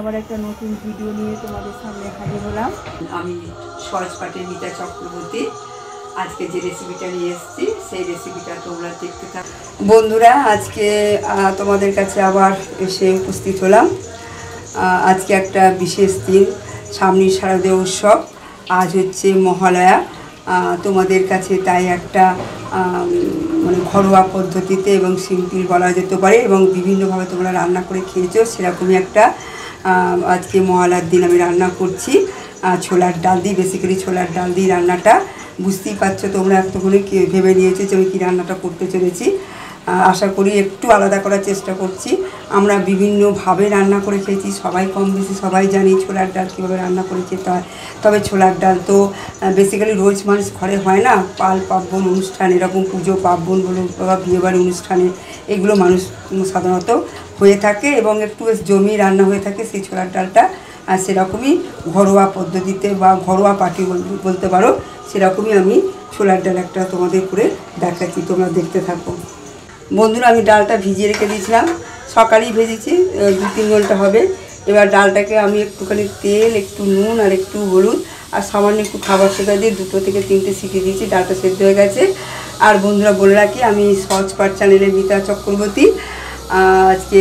আবার একটা নতুন ভিডিও নিয়ে তোমাদের সামনে হাজির হলাম। আমি সহজপাঠের মিতা চক্রবর্তী। আজকে যে রেসিপিটা নিয়ে এসেছি সেই রেসিপিটা তোমরা দেখতে থাকো। বন্ধুরা, আজকে তোমাদের কাছে আবার এসে উপস্থিত হলাম। আজকে একটা বিশেষ দিন, সামনের শারদীয় উৎসব। আজ হচ্ছে মহালয়া। তোমাদের কাছে তাই একটা মানে ঘরোয়া পদ্ধতিতে এবং সিম্পল বলা যেতে পারে এবং বিভিন্নভাবে তোমরা রান্না করে খেয়েছো, সেরকমই একটা আজকে মহালয়ার দিন আমি রান্না করছি ছোলার ডাল দিয়ে। বেসিক্যালি ছোলার ডাল দিয়ে রান্নাটা বুঝতেই পারছো তোমরা, এতক্ষণে ভেবে নিয়েছো যে আমি কী রান্নাটা করতে চলেছি। আশা করি একটু আলাদা করার চেষ্টা করছি। আমরা বিভিন্নভাবে রান্না করে খেয়েছি, সবাই কম বেশি সবাই জানি ছোলার ডাল কীভাবে রান্না করে খেতে হয়। তবে ছোলার ডাল তো বেসিক্যালি রোজ মানুষ ঘরে হয় না। পাল পার্বণ অনুষ্ঠান, এরকম পুজো পার্বণ বলুন বা বিয়েবাড়ি অনুষ্ঠানে এগুলো মানুষ সাধারণত হয়ে থাকে এবং একটু বেশ জমিয়ে রান্না হয়ে থাকে সেই ছোলার ডালটা। আর সেরকমই ঘরোয়া পদ্ধতিতে বা ঘরোয়া পার্টি বলতে পারো, সেরকমই আমি ছোলার ডাল একটা তোমাদের করে দেখাচ্ছি, তোমরা দেখতে থাকো। বন্ধুরা, আমি ডালটা ভিজিয়ে রেখে দিয়েছিলাম, সকালেই ভেজেছি, 2-3 ঘন্টা হবে। এবার ডালটাকে আমি একটুখানি তেল, একটু নুন আর একটু হলুদ আর সামান্য একটু খাবার সোডা দিয়ে 2 থেকে 3টে সিটি দিয়েছি। ডালটা সেদ্ধ হয়ে গেছে। আর বন্ধুরা বলে রাখি, আমি সহজপাঠ চ্যানেলের মিতা চক্রবর্তী। আজকে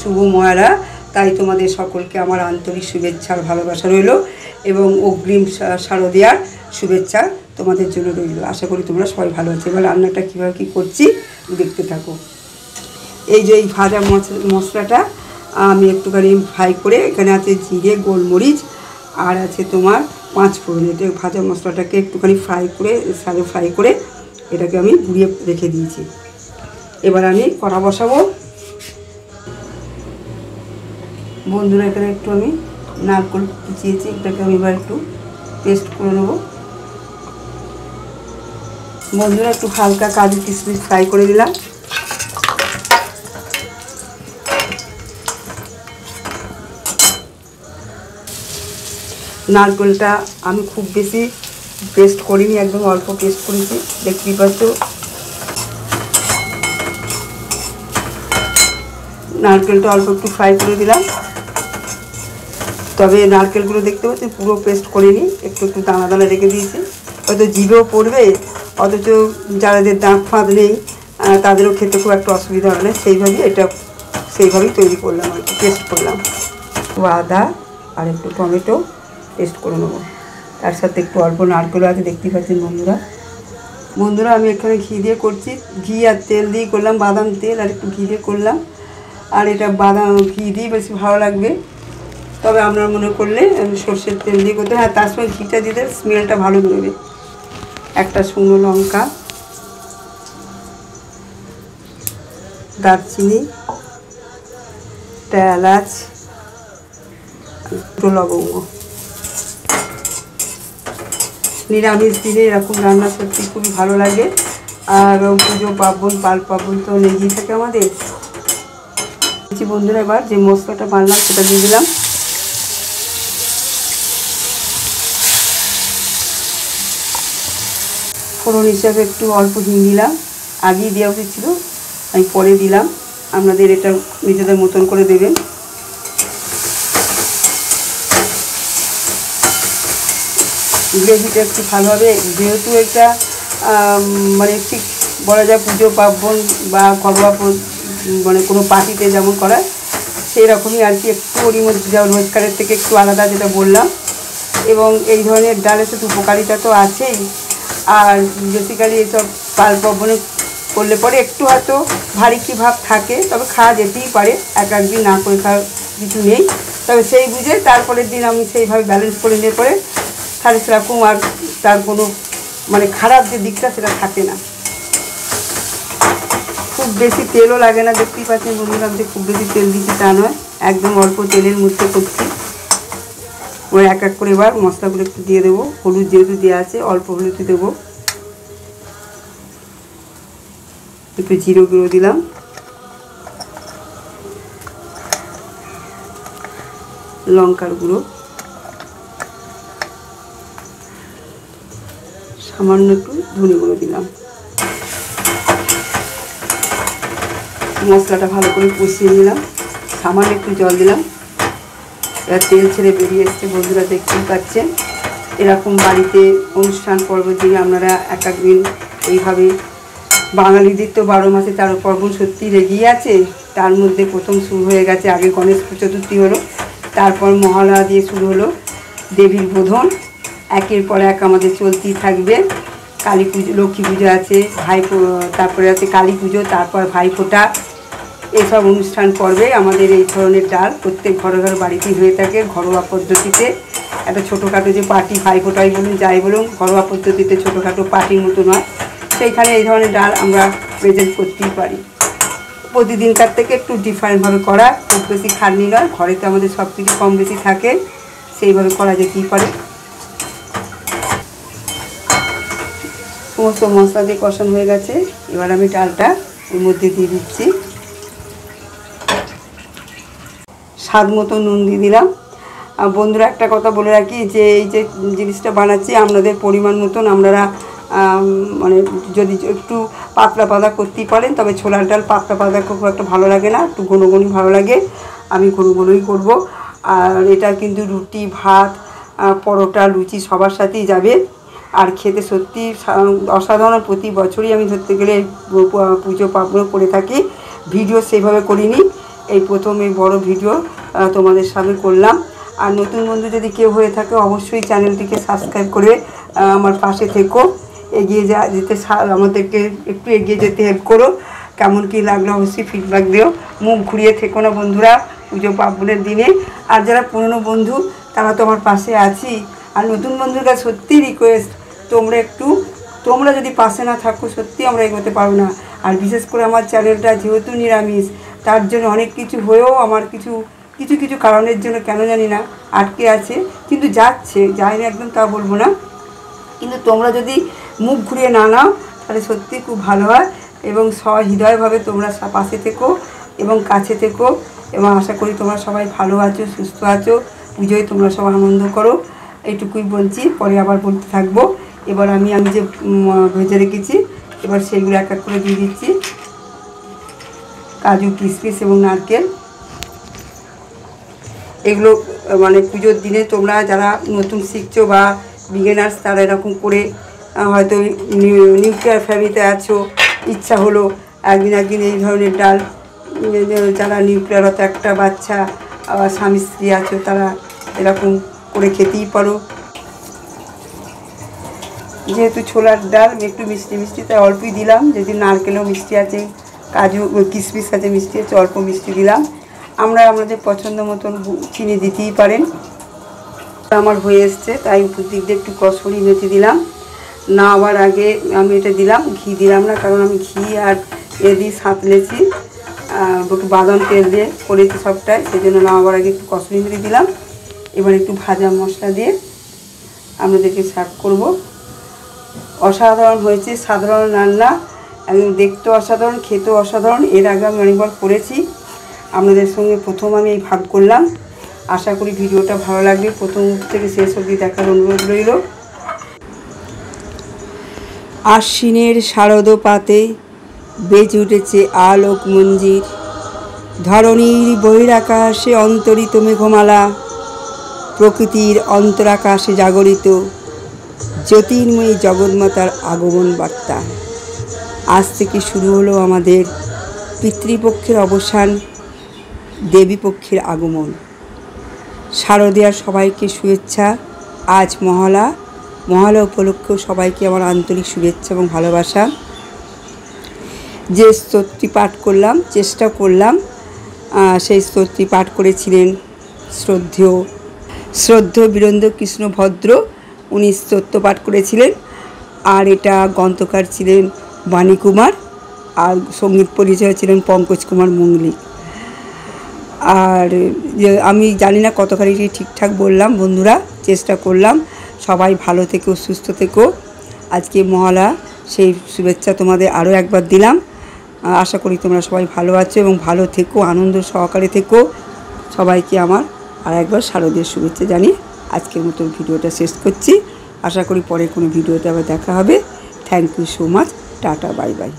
শুভ মহালয়া, তাই তোমাদের সকলকে আমার আন্তরিক শুভেচ্ছা আর ভালোবাসা রইল এবং অগ্রিম শারদীয়ার শুভেচ্ছা তোমাদের জন্য রইল। আশা করি তোমরা সবাই ভালো আছো। এবার রান্নাটা কীভাবে কী করছি দেখতে থাকো। এই যে এই ভাজা মশলাটা আমি একটুখানি ফ্রাই করে, এখানে আছে জিরে, গোলমরিচ আর আছে তোমার 5 ফোড়ন। এটা ভাজা মশলাটাকে একটুখানি শ্যালো ফ্রাই করে এটাকে আমি গুঁড়িয়ে রেখে দিয়েছি। এবার আমি কড়া বসাবো। বন্ধুরা, এখানে একটু আমি নারকেল কুচিয়েছি, এটাকে আমি এবার একটু পেস্ট করে নেবো। বন্ধুরা, একটু হালকা কাজু কিশমিশ ফ্রাই করে দিলাম। নারকেলটা আমি খুব বেশি পেস্ট করিনি, একদম অল্প পেস্ট করেছি, দেখতেই পাচ্ছ। নারকেলটা অল্প একটু ফ্রাই করে দিলাম। তবে নারকেলগুলো দেখতে পাচ্ছি পুরো পেস্ট করিনি, একটু একটু দানা দানা রেখে দিয়েছি। হয়তো জিভেও পড়বে, অথচ যাদের দাঁত ফাঁত নেই তাদেরও খেতে খুব একটা অসুবিধা হবে না। সেইভাবেই তৈরি করলাম আর কি, পেস্ট করলাম। একটু আদা আর একটু টমেটো পেস্ট করে নেবো, তার সাথে একটু অল্প নারকেল আছে, দেখতেই পাচ্ছেন বন্ধুরা। আমি এখানে ঘি দিয়ে করছি, ঘি আর তেল দিয়ে করলাম, বাদাম তেল আর একটু ঘি দিয়ে করলাম। আর এটা ঘি দিয়ে বেশি ভালো লাগবে, তবে আপনারা মনে করলে সর্ষের তেল দিয়ে করতে। হ্যাঁ, তার সঙ্গে ঘিটা দিলে স্মেলটা ভালো বেরোবে। একটা শুকনো লঙ্কা, দারচিনি, এলাচ, দুটো লবঙ্গ। নিরামিষ দিনে এরকম রান্না সত্যি খুবই ভালো লাগে। আর পুজো পার্বণ পাল পার্বণ তো লেগেই থাকে আমাদের। বন্ধুরা, এবার যে মশলাটা বানলাম সেটা দিয়ে দিলাম। ফোড়ন হিসাবে একটু অল্প হিং দিলাম, আগেই দেওয়া উচিত ছিল, আমি পরে দিলাম। আপনাদের এটা নিজেদের মতন করে দেবেন। গ্রেভিটা একটু ভালো হবে, যেহেতু এটা মানে ঠিক বলা যায় পুজো পার্বণ বা ঘরোয়া মানে কোনো পার্টিতে যেমন করা সেই রকমই আর কি, একটু ওর মধ্যে যেমন রোজকারের থেকে একটু আলাদা, যেটা বললাম। এবং এই ধরনের ডালের সাথে উপকারিতা তো আছেই। আর বেসিক্যালি এইসব পাল পার্বণে করলে পরে একটু হয়তো ভারী কি ভাব থাকে, তবে খাওয়া যেতেই পারে, একদিন না করে খাওয়ার কিছু নেই। তবে সেই বুঝে তারপরের দিন আমি সেইভাবে ব্যালেন্স করে নিয়ে পরে তাহলে সেরকম আর তার কোনো মানে খারাপ যে দিকটা সেটা থাকে না। খুব বেশি তেলও লাগে না, দেখতেই পাচ্ছেন বন্ধুরা, আমি খুব বেশি তেল দিচ্ছি তা নয়, একদম অল্প তেলের মধ্যে করছি। ওই এক এক করে এবার মশলাগুলো একটু দিয়ে দেবো। হলুদ যেহেতু দেওয়া আছে, অল্প হলুদ দেবো, একটু জিরে গুঁড়ো দিলাম, লঙ্কার গুঁড়ো, সামান্য একটু ধনে গুঁড়ো দিলাম। মশলাটা ভালো করে কষিয়ে নিলাম, সামান্য একটু জল দিলাম। এবার তেল ছেড়ে বেরিয়ে এসছে বন্ধুরা, দেখতেই পাচ্ছেন। এরকম বাড়িতে অনুষ্ঠান পর্বের দিনে আপনারা এক একদিন এইভাবে, বাঙালিদের তো 12 মাসে 13 পার্বণ সত্যি লেগেই আছে। তার মধ্যে প্রথম শুরু হয়ে গেছে, আগে গণেশ চতুর্থী হলো, তারপর মহালয়া দিয়ে শুরু হলো দেবীর বোধন। একের পর এক আমাদের চলতেই থাকবে। কালী পুজো, লক্ষ্মী পুজো আছে, তারপরে আছে কালী পুজো, তারপর ভাইফোঁটা। এসব অনুষ্ঠান পর্বে আমাদের এই ধরনের ডাল প্রত্যেক ঘরে ঘরে বাড়িতেই হয়ে থাকে ঘরোয়া পদ্ধতিতে। একটা ছোটোখাটো যে পার্টি, ভাইফোঁটাই বলুন যাই বলুন, ঘরোয়া পদ্ধতিতে ছোটোখাটো পার্টির মতো নয়, সেইখানে এই ধরনের ডাল আমরা প্রেজেন্ট করতেই পারি। প্রতিদিনকার থেকে একটু ডিফারেন্টভাবে করা, খুব বেশি খাটনি নয়, ঘরেতে আমাদের সব কিছু কম বেশি থাকে, সেইভাবে করা যেতেই পারে। সমস্ত মশলা দিয়ে কষানো হয়ে গেছে, এবার আমি ডালটা এর মধ্যে দিয়ে দিচ্ছি। স্বাদ মতো নুন দিয়ে দিলাম। বন্ধুরা একটা কথা বলে রাখি, যে এই যে জিনিসটা বানাচ্ছি আপনাদের পরিমাণ মতন আপনারা মানে যদি একটু পাতলা পাতলা করতেই পারেন, তবে ছোলার ডাল পাতলা পাতলা খুব একটা ভালো লাগে না, একটু ঘন ঘনই ভালো লাগে। আমি ঘন ঘনই করবো। আর এটা কিন্তু রুটি, ভাত, পরোটা, লুচি সবার সাথেই যাবে। আর খেতে সত্যি অসাধারণ। প্রতি বছরই আমি ধরতে গেলে পুজো পার্বণ করে থাকি, ভিডিও সেভাবে করিনি, এই প্রথম এই বড় ভিডিও তোমাদের সামনে করলাম। আর নতুন বন্ধু যদি কেউ হয়ে থাকে অবশ্যই চ্যানেলটিকে সাবস্ক্রাইব করে আমার পাশে থেকো, এগিয়ে যেতে আমাদেরকে একটু এগিয়ে যেতে হেল্প করো। কেমন কী লাগলো অবশ্যই ফিডব্যাক দিও। মুখ ঘুরিয়ে থেকো না বন্ধুরা পুজো পার্বণের দিনে। আর যারা পুরনো বন্ধু তারা তো আমার পাশে আছি। আর নতুন বন্ধুর কাছে সত্যি রিকোয়েস্ট, তোমরা যদি পাশে না থাকো সত্যি আমরা এগোতে পারবো না। আর বিশেষ করে আমার চ্যানেলটা যেহেতু নিরামিষ, তার জন্য অনেক কিছু হয়েও আমার কিছু কারণের জন্য কেন জানি না আটকে আছে, কিন্তু যায় না একদম তা বলবো না। কিন্তু তোমরা যদি মুখ ঘুরিয়ে না নাও তাহলে সত্যি খুব ভালো হয়, এবং সহৃদয়ভাবে তোমরা পাশে থেকো এবং কাছে থেকো, এবং আশা করি তোমরা সবাই ভালো আছো, সুস্থ আছো, পুজোয় তোমরা সবাই আনন্দ করো। এইটুকুই বলছি, পরে আবার বলতে থাকবো। এবার আমি যে ভেজে রেখেছি এবার সেগুলো এক এক করে দিয়ে দিচ্ছি, কাজু, কিশমিশ এবং নারকেল। এগুলো মানে পুজোর দিনে তোমরা যারা নতুন শিখছো বা বিগিনার্স তারা এরকম করে, হয়তো নিউক্লিয়ার ফ্যামিলিতে আছো, ইচ্ছা হলো একদিন এই ধরনের ডাল, যারা নিউক্লিয়ার হয়তো একটা বাচ্চা আবার স্বামী স্ত্রী আছো তারা এরকম করে খেতেই পারো। যেহেতু ছোলার ডাল একটু মিষ্টি তাই অল্পই দিলাম, যদি নারকেলও মিষ্টি আছে, কাজু কিশমিশ আছে মিষ্টি আছে, অল্প মিষ্টি দিলাম। আমরা আমাদের পছন্দ মতন চিনি দিতেই পারেন। আমার হয়ে এসছে তাই উপর দিক দিয়ে একটু কসুরি মেথি দিলাম। না আবার আগে আমি এটা দিলাম, ঘি দিলাম না, কারণ আমি ঘি আর দিয়ে সাঁতলেছি, একটু বাদাম তেল দিয়ে করেছি সবটাই, সেই জন্য না আবার আগে একটু কসুরি মেথি দিলাম। এবার একটু ভাজা মশলা দিয়ে আপনাদেরকে সার্ভ করব। অসাধারণ হয়েছে, সাধারণ রান্না, একদম দেখতেও অসাধারণ, খেতেও অসাধারণ। এর আগে আমি অনেকবার করেছি, আপনাদের সঙ্গে প্রথম আমি এই ভাগ করলাম। আশা করি ভিডিওটা ভালো লাগবে, প্রথম থেকে শেষ অবধি দেখার অনুরোধ রইল। আশ্বিনের শারদ পাতে বেজে উঠেছে আলোক মঞ্জির, ধরণীর বহিরাকাশে অন্তরিত মেঘমালা, প্রকৃতির অন্তরাকাশে জাগরিত জ্যোতির্ময়ী জগন্মাতার আগমন বার্তা। আজ থেকে শুরু হলো আমাদের পিতৃপক্ষের অবসান, দেবীপক্ষের আগমন। শারদীয়ার সবাইকে শুভেচ্ছা। আজ মহালয়া উপলক্ষেও সবাইকে আমার আন্তরিক শুভেচ্ছা এবং ভালোবাসা। যে স্তোত্রটি পাঠ করলাম, চেষ্টা করলাম, সেই স্তোত্রটি পাঠ করেছিলেন শ্রদ্ধেয় বীরেন্দ্র কৃষ্ণ ভদ্র, উনি স্তোত্র পাঠ করেছিলেন। আর এটা গ্রন্থকার ছিলেন বাণী কুমার, আর সঙ্গীত পরিচয় ছিলেন পঙ্কজ কুমার মঙ্গলিক। আর আমি জানি না কতখানি ঠিকঠাক বললাম বন্ধুরা, চেষ্টা করলাম। সবাই ভালো থেকো, সুস্থ থেকো। আজকে মহালয়া, সেই শুভেচ্ছা তোমাদের আরও একবার দিলাম। আশা করি তোমরা সবাই ভালো আছো এবং ভালো থেকো, আনন্দ সহকারে থেকো। সবাইকে আমার আর একবার শারদীয় শুভেচ্ছা জানিয়ে আজকের মতো ভিডিওটা শেষ করছি। আশা করি পরে কোনো ভিডিওতে আবার দেখা হবে। Thank you so much. Tata, bye by.